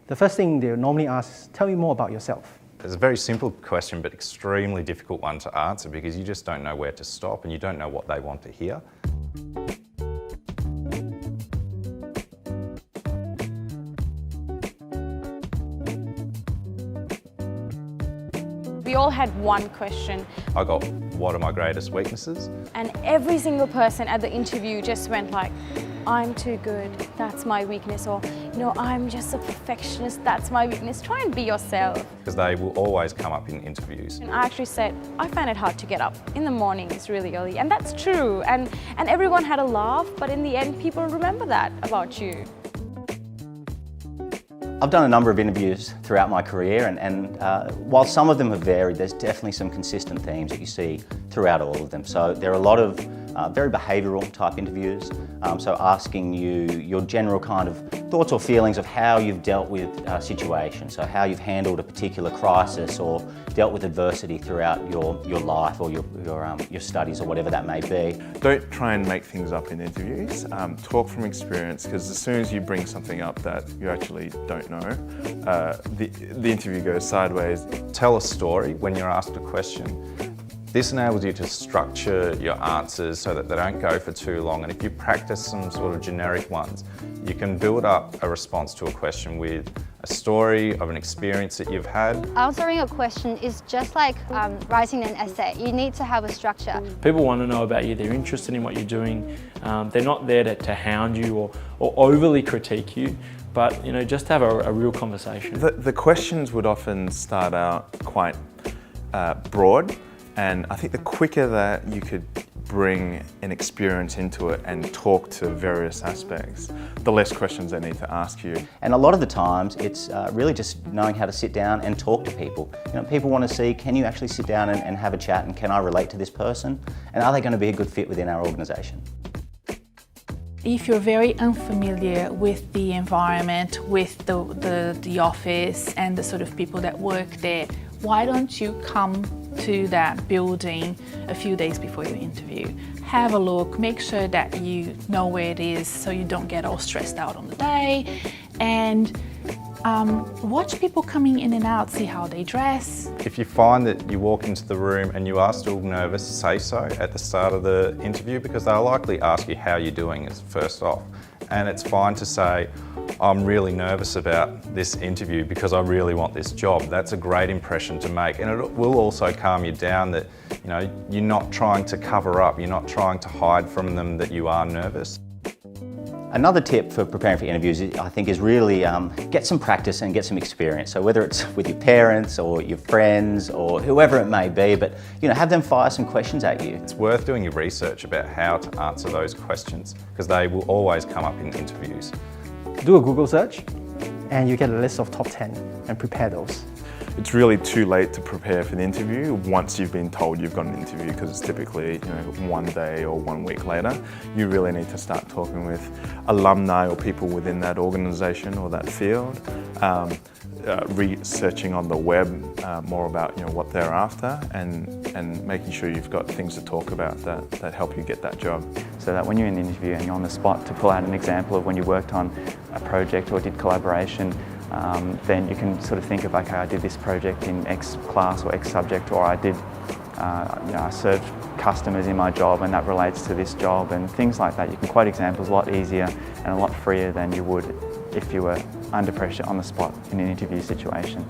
The first thing they'll normally ask is, tell me more about yourself. It's a very simple question, but extremely difficult one to answer because you just don't know where to stop and you don't know what they want to hear. We all had one question. I got, what are my greatest weaknesses? And every single person at the interview just went like, I'm too good, that's my weakness, or I'm just a perfectionist, that's my weakness. Try and be yourself. Because they will always come up in interviews. And I actually said, I find it hard to get up in the mornings really early, and that's true. And everyone had a laugh, but in the end, people remember that about you. I've done a number of interviews throughout my career and while some of them have varied, there's definitely some consistent themes that you see throughout all of them. So there are a lot of very behavioural type interviews, so asking you your general kind of thoughts or feelings of how you've dealt with situations, so how you've handled a particular crisis or dealt with adversity throughout your life or your studies or whatever that may be. Don't try and make things up in interviews. Talk from experience, because as soon as you bring something up that you actually don't know, the interview goes sideways. Tell a story when you're asked a question. This enables you to structure your answers so that they don't go for too long, and if you practice some sort of generic ones, you can build up a response to a question with a story of an experience that you've had. Answering a question is just like writing an essay. You need to have a structure. People want to know about you, they're interested in what you're doing. They're not there to hound you or overly critique you, but just have a real conversation. The questions would often start out quite broad, and I think the quicker that you could bring an experience into it and talk to various aspects, the less questions they need to ask you. And a lot of the times it's really just knowing how to sit down and talk to people. People want to see, can you actually sit down and have a chat, and can I relate to this person? And are they going to be a good fit within our organisation? If you're very unfamiliar with the environment, with the office and the sort of people that work there, why don't you come to that building a few days before your interview? Have a look, make sure that you know where it is so you don't get all stressed out on the day, and watch people coming in and out, see how they dress. If you find that you walk into the room and you are still nervous, say so at the start of the interview, because they'll likely ask you how you're doing as first off. And it's fine to say, I'm really nervous about this interview because I really want this job. That's a great impression to make, and it will also calm you down that you're not trying to cover up, you're not trying to hide from them that you are nervous. Another tip for preparing for interviews, I think, is really get some practice and get some experience. So whether it's with your parents or your friends or whoever it may be, but have them fire some questions at you. It's worth doing your research about how to answer those questions because they will always come up in interviews. Do a Google search and you get a list of top 10 and prepare those. It's really too late to prepare for the interview once you've been told you've got an interview, because it's typically one day or 1 week later. You really need to start talking with alumni or people within that organisation or that field, researching on the web more about what they're after, and making sure you've got things to talk about that help you get that job. So that when you're in the interview and you're on the spot to pull out an example of when you worked on a project or did collaboration, then you can sort of think of, okay, I did this project in X class or X subject, or I did, I served customers in my job and that relates to this job, and things like that. You can quote examples a lot easier and a lot freer than you would if you were under pressure on the spot in an interview situation.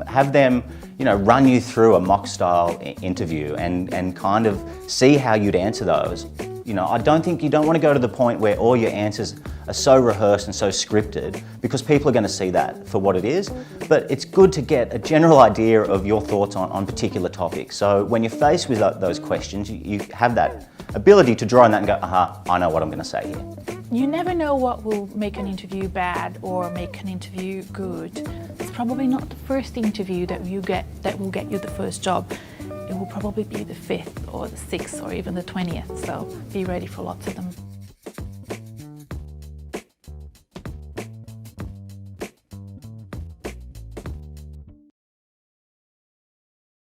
Have them, run you through a mock style interview and kind of see how you'd answer those. I don't think you don't want to go to the point where all your answers are so rehearsed and so scripted, because people are going to see that for what it is. But it's good to get a general idea of your thoughts on particular topics. So when you're faced with those questions, you have that ability to draw on that and go, I know what I'm going to say here. You never know what will make an interview bad or make an interview good. It's probably not the first interview that will get you the first job. It will probably be the 5th or the 6th or even the 20th, so be ready for lots of them.